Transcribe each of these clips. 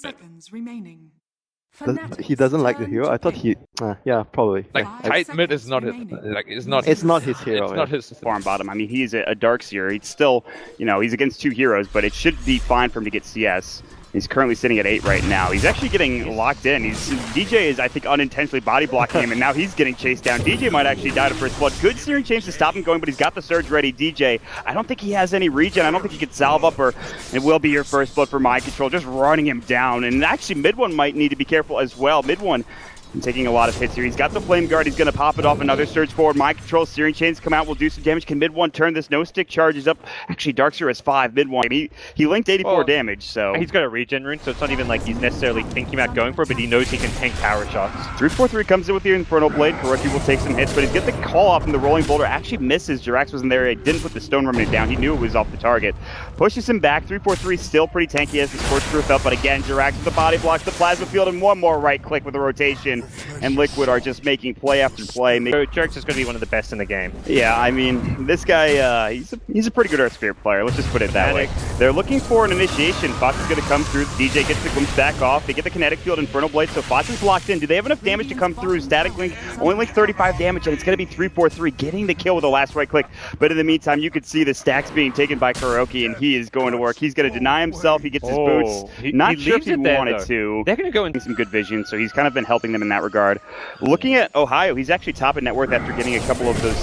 seconds remaining. He doesn't like the hero? I thought he... yeah, probably. Like, tight mid is not his, It's not his hero. It's not his farm bottom. I mean, he's a Darkseer. He's still, he's against two heroes, but it should be fine for him to get CS. He's currently sitting at 8 right now. He's actually getting locked in. DJ is, I think, unintentionally body blocking him, and now he's getting chased down. DJ might actually die to first blood. Good searing change to stop him going, but he's got the surge ready. DJ, I don't think he has any regen. I don't think he can salve up, or it will be your first blood for mind control, just running him down. And actually, mid one might need to be careful as well. Mid one taking a lot of hits here. He's got the flame guard. He's going to pop it off. Another surge forward. Mind control. Searing chains come out. Will do some damage. Can mid one turn this? No stick charges up. Actually, Darkseer has 5. Mid one. He linked 84 damage. So he's got a regen rune, so it's not even like he's necessarily thinking about going for it, but he knows he can tank power shots. 343 comes in with the Infernal Blade. Kuroky will take some hits, but he's got the call off, and the rolling boulder actually misses. JerAx wasn't there. He didn't put the stone remnant down. He knew it was off the target. Pushes him back. 343 still pretty tanky. He has the Scorched Earth up, but again, JerAx with the body blocks the plasma field, and one more right click with the rotation, and Liquid are just making play after play. So JerAx is going to be one of the best in the game. Yeah, I mean, this guy, he's a pretty good Earth Spirit player. Let's just put it that way. They're looking for an initiation. Fata's going to come through. DJ gets the glimpse back off. They get the kinetic field, Infernal Blade, so Fata's locked in. Do they have enough damage to come through? Static Link, only like 35 damage, and it's going to be 343 getting the kill with the last right click. But in the meantime, you could see the stacks being taken by Kuroky, and he is going to work. He's going to deny himself. He gets his boots. Not sure if he wanted to. They're going to go in some good vision, so he's kind of been helping them in that regard. Looking at Ohio, he's actually top in net worth after getting a couple of those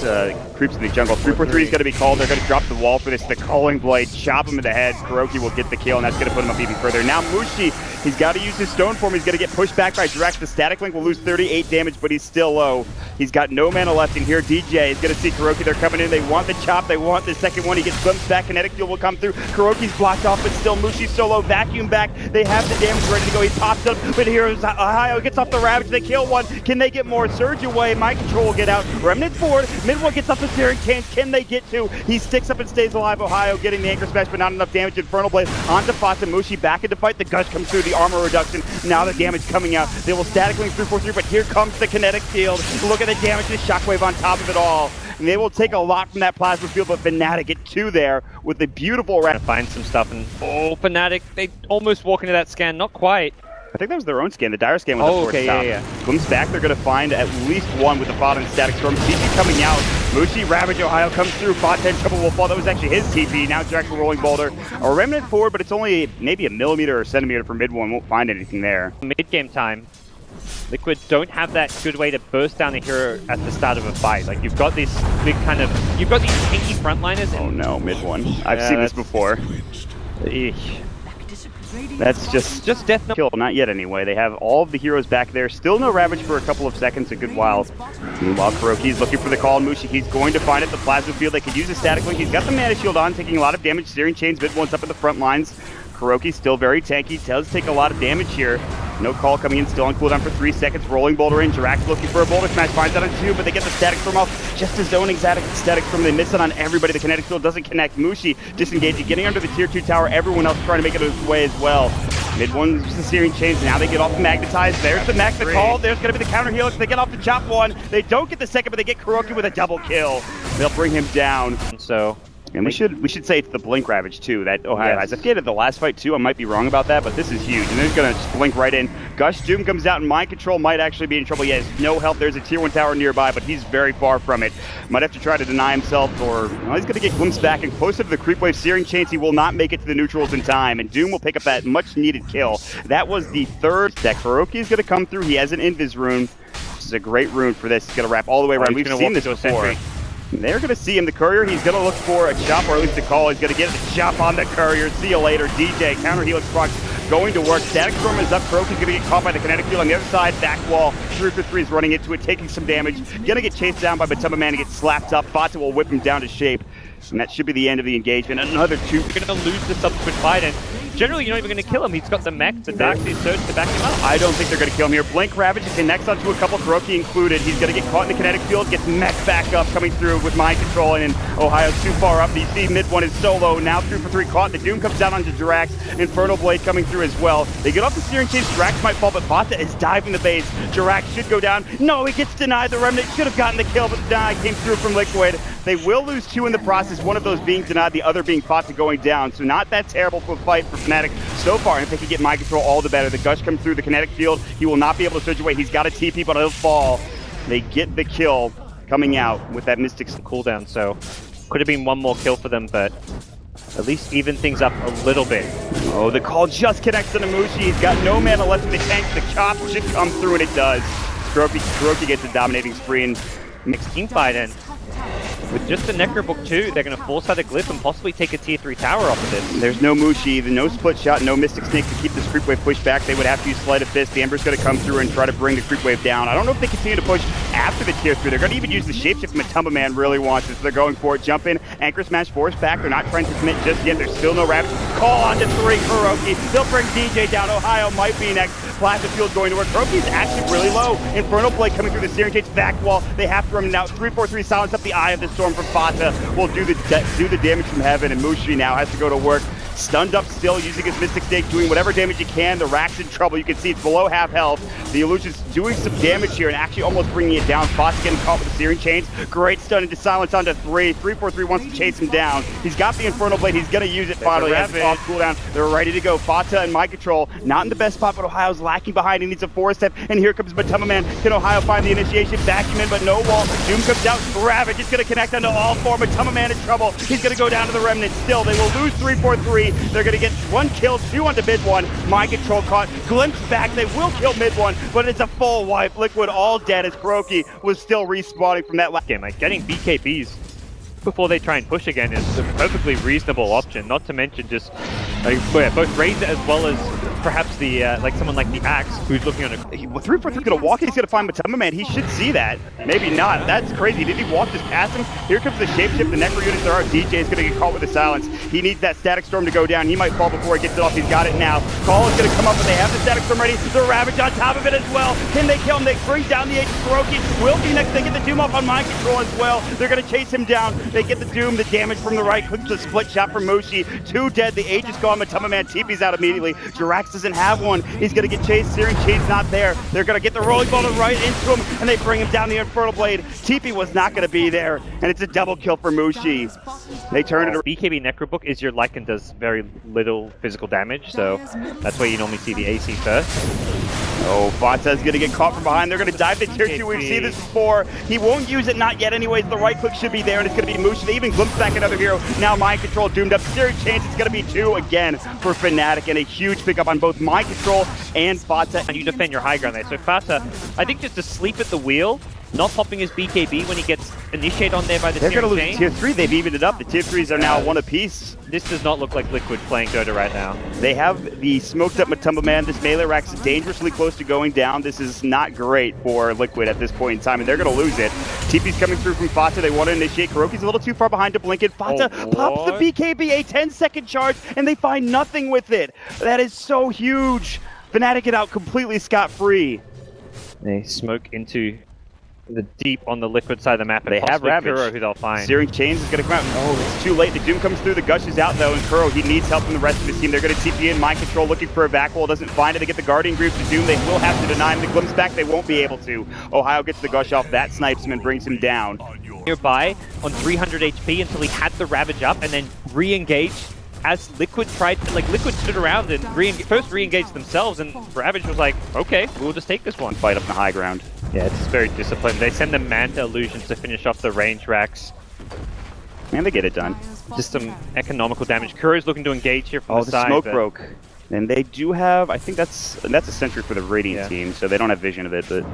creeps in the jungle. 343 is going to be called. They're going to drop the wall for this. The Calling Blade, chop him in the head. Kuroky will get the kill, and that's going to put him up even further. Now Mushi, he's got to use his stone form. He's going to get pushed back by JerAx. The Static Link will lose 38 damage, but he's still low. He's got no mana left in here. DJ is going to see Kuroky. They're coming in. They want the chop. They want the second one. He gets glimpsed back. Kinetic Fuel will come through. Kuroky's blocked off, but still Mushi's solo. Vacuum back. They have the damage ready to go. He pops up, but here's Ohio. Gets off the Ravage. They kill one. Can they get more? Surge away. Mind control will get out. Remnant forward. Mid one gets up the Searing Chains. Can they get to? He sticks up and stays alive. Ohio getting the Anchor Smash, but not enough damage. Infernal Blade onto Fata. Mushi back into fight. The Gush comes through. The armor reduction. Now the damage coming out. They will Static Link 343, but here comes the kinetic field. Look at the damage. The shockwave on top of it all. And they will take a lot from that plasma field, but Fnatic get 2 there with the beautiful round. Find some stuff, and Fnatic, they almost walk into that scan. Not quite. I think that was their own scan. The Dire scan was the fourth stop. Yeah. Glimpse back, they're going to find at least one with the Fata and Static Storm. TP coming out. Mushi, Ravage, Ohio comes through. Fata in trouble will fall. That was actually his TP. Now JerAx will Rolling Boulder. A Remnant forward, but it's only maybe a millimeter or centimeter from mid one. Won't find anything there. Mid-game time, Liquid don't have that good way to burst down a hero at the start of a fight. Like, you've got this big kind of... You've got these tanky frontliners. Oh no, mid one. I've seen this before. Eesh. That's just death kill. Not yet anyway. They have all of the heroes back there. Still no Ravage for a couple of seconds, a good while. Meanwhile, Kuroky's looking for the call. Mushi, he's going to find it. The Plasma Field, they could use a Static Link. He's got the Mana Shield on, taking a lot of damage. Searing Chains, mid one's up at the front lines. Kuroky still very tanky, does take a lot of damage here. No call coming in, still on cooldown for 3 seconds. Rolling Boulder in. JerAx looking for a Boulder Smash, finds that on 2, but they get the Static Storm off. Just as zoning Static Storm, they miss it on everybody. The Kinetic Field doesn't connect. Mushi disengaging, getting under the tier 2 tower. Everyone else trying to make it his way as well. Mid one's the Searing Chains. Now they get off the Magnetize. There's the mech, the call. There's going to be the counter helix. They get off the chop one. They don't get the second, but they get Kuroky with a double kill. They'll bring him down. So... And we should say it's the Blink Ravage too that Ohio has. I forget at the last fight too. I might be wrong about that, but this is huge. And they're just gonna blink right in. Gush Doom comes out and Mind Control might actually be in trouble. He has no help. There's a tier 1 tower nearby, but he's very far from it. Might have to try to deny himself, or he's gonna get glimpsed back and closer to the creep wave. Searing Chains, he will not make it to the neutrals in time, and Doom will pick up that much needed kill. That was the third deck. Kuroky is gonna come through. He has an Invis rune. This is a great rune for this. He's gonna wrap all the way around. We've seen this before. They're going to see him. The Courier, he's going to look for a chop, or at least a call. He's going to get the chop on the Courier. See you later. DJ, counter helix proc going to work. Static Storm is up. Kuroky's going to get caught by the kinetic field on the other side. Back wall. 343 is running into it, taking some damage. Going to get chased down by MATUMBAMAN and get slapped up. Fata will whip him down to shape. And that should be the end of the engagement. Another 2. You're going to lose the subsequent fight, and generally you're not even going to kill him. He's got the mech, the Darkseer Surge to back him up. I don't think they're going to kill him here. Blink Ravage connects onto a couple, Kuroky included. He's going to get caught in the kinetic field, gets mech back up, coming through with Mind Control, and Ohio's too far up. You see mid one is solo, now 343 caught. The Doom comes down onto JerAx. Infernal Blade coming through as well. They get off the Searing Chains. JerAx might fall, but Fata is diving the base. JerAx should go down. No, he gets denied. The Remnant should have gotten the kill, but the deny came through from Liquid. They will lose 2 in the process, one of those being denied, the other being Fata going down. So not that terrible of a fight for Fnatic so far. And if they can get mind control, all the better. The Gush comes through the kinetic field. He will not be able to surge away. He's got a TP, but he'll fall. They get the kill coming out with that Mystic cooldown, so could have been one more kill for them, but at least even things up a little bit. Oh, the call just connects on Amushi. He's got no mana left in the tank. The chop should come through, and it does. Kuroky gets a dominating spree, and Mixed team fight, and with just the Necrobook too, they're going to force out a glyph and possibly take a tier 3 tower off of this. there's no Mushi, no split shot, no Mystic Snake to keep this creep wave pushed back. They would have to use Sleight of Fist. The Ember's going to come through and try to bring the creep wave down. I don't know if they continue to push after the tier 3. They're going to even use the shapeshift. MATUMBAMAN really wants it, so they're going for it. Jump in, anchor smash, force back. They're not trying to commit just yet. There's still no Ravage. Call on to 3, Kuroky. They'll bring DJ down. Ohio might be next. Plasma Field going to work. Kuroky's actually really low. Infernal Blade coming through the Searing Chains back wall. They have to run it out. 3-4-3 silence up the Eye of the Storm from Fata. Will do the damage from heaven, and Mushi now has to go to work. Stunned up still, using his Mystic Snake, doing whatever damage he can. The Rack's in trouble. You can see it's below half health. The Illusion's doing some damage here and actually almost bringing it down. Fata getting caught with the Searing Chains. Great stun into silence onto 3. 3-4-3 wants to chase him down. He's got the Infernal Blade. He's going to use it finally. He has it off cooldown. They're ready to go. Fata and Mind Control, not in the best spot, but Ohio's lacking behind. He needs a 4-step, and here comes MATUMBAMAN. Can Ohio find the initiation? Vacuum in, but no wall. Doom comes out. Ravage is going to connect onto all 4. MATUMBAMAN in trouble. He's going to go down to the Remnant. Still, they will lose 3-4-3. They're going to get 1 kill, 2 onto mid 1. Mind Control caught. Glimpse back. They will kill mid 1, but it's a full wipe. Liquid all dead as Kuroky was still respawning from that last Game, like getting BKBs before they try and push again is a perfectly reasonable option. Not to mention just like both Razor as well as perhaps the like someone like the Axe who's looking on a 3-4-3 gonna walk in. He's gonna find MATUMBAMAN. He should see that. Maybe not. That's crazy. Did he walk just past him? Here comes the shapeshift. The Necro units are out. DJ is gonna get caught with the silence. He needs that Static Storm to go down. He might fall before he gets it off. He's got it now. Call is gonna come up, but they have the Static Storm ready. The Ravage on top of it as well. Can they kill him? They bring down the Age of Kuroky. Will be next. They get the Doom off on Mind Control as well. They're gonna chase him down. They get the Doom, the damage from the right. Clicks the split shot from Mushi. 2 dead. The Age is gone. MATUMBAMAN TP's out immediately. JerAx doesn't have one. He's gonna get chased. Searing Chain's not there. They're gonna get the rolling ball right into him, and they bring him down the Infernal Blade. TP was not gonna be there, and it's a double kill for Mushi. They turn it around. BKB Necrobook is your Lycan does very little physical damage, so that's where you normally see the AC first. Oh, Fata's gonna get caught from behind. They're gonna dive the tier 2. We've seen this before. He won't use it, not yet anyways. The right click should be there, and it's gonna be Mushi. They even glimpse back another hero. Now Mind Control doomed up. Searing Chains, it's gonna be 2 again for Fnatic, and a huge pickup on both Mind Control and Fata. And you defend your high ground there. So Fata, I think just asleep at the wheel, not popping his BKB when he gets initiated on there by the They're gonna Searing lose Chain. tier 3. They've evened it up. The tier 3s are now 1 apiece. This does not look like Liquid playing Dota right now. They have the smoked up MATUMBAMAN. This melee rack's dangerously close to going down. This is not great for Liquid at this point in time, and they're going to lose it. TP's coming through from Fata. They want to initiate. Kuroky's a little too far behind to blink it. Fata pops the BKB, a 10-second charge, and they find nothing with it. That is so huge. Fnatic get out completely scot-free. They smoke into the deep on the Liquid side of the map. They have Ravage. Kuro, who they'll find. Searing Chains is going to come out. Oh, it's too late. The Doom comes through. The Gush is out, though, and Kuro, he needs help from the rest of his team. They're going to TP in. Mind Control looking for a back wall. Doesn't find it. They get the Guardian Group. The Doom, they will have to deny him. The Glimpse back, they won't be able to. Ohio gets the Gush off. That snipes him and brings him down. Nearby on 300 HP until he had the Ravage up and then re-engaged as Liquid tried, like Liquid stood around and first re-engaged themselves, and Ravage was like, okay, we'll just take this one. Fight up in the high ground. Yeah, it's very disciplined. They send the Manta Illusions to finish off the range racks. And they get it done. Just some economical damage. Kuro's looking to engage here from Oh, the the side. smoke broke. And they do have, I think that's a sentry for the Radiant Yeah. team, so they don't have vision of it, but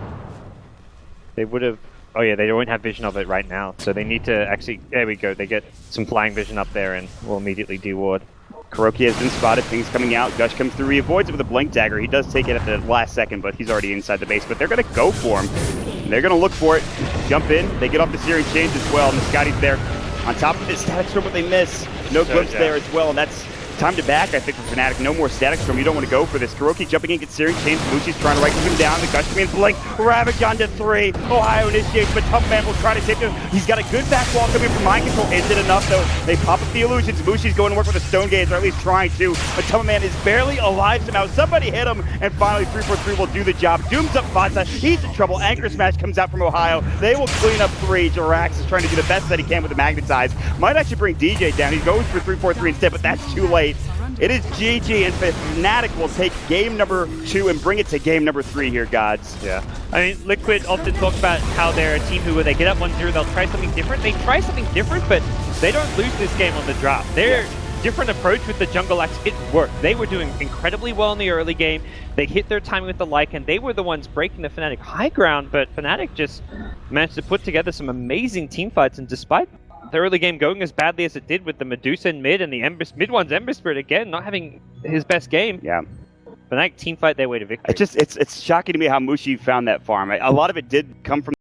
They would have, oh yeah, they don't have vision of it right now. So they need to actually, there we go, they get some flying vision up there and will immediately deward. Kuroky has been spotted. Things coming out. Gush comes through. He avoids it with a blink dagger. He does take it at the last second, but he's already inside the base. But they're going to go for him. They're going to look for it. Jump in. They get off the Searing Chains as well. And the Scotty's there on top of his Static Storm, but they miss. No glimpse there as well. And that's time to back, I think, for Fnatic. No more static from you don't want to go for this. Kuroky jumping in, gets Searing Chains. Mushi's trying to right him down. The Gushman's blink. Ravage onto 3. Ohio initiates, but MATUMBAMAN will try to take him. He's got a good back wall coming from mind control. Is it enough, though? They pop up the illusions. Mushi's going to work with a Stone Gaze, or at least trying to. But MATUMBAMAN is barely alive somehow. Somebody hit him, and finally 343 will do the job. Dooms up Fata. He's in trouble. Anchor Smash comes out from Ohio. They will clean up 3. JerAx is trying to do the best that he can with the Magnetize. Might actually bring DJ down. He goes for 343 instead, but that's too late. It is GG, and Fnatic will take game number 2 and bring it to game number 3 here, gods. Yeah. I mean, Liquid often talks about how they're a team who, when they get up 1-0, they'll try something different. They try something different, but they don't lose this game on the drop. Their different approach with the jungle axe, it worked. They were doing incredibly well in the early game. They hit their timing with the Lycan, and they were the ones breaking the Fnatic high ground, but Fnatic just managed to put together some amazing team fights, and despite the early game going as badly as it did with the Medusa in mid and the mid one's Ember Spirit again not having his best game. Yeah. Fnatic team fight their way to victory. It's shocking to me how Mushi found that farm. A lot of it did come from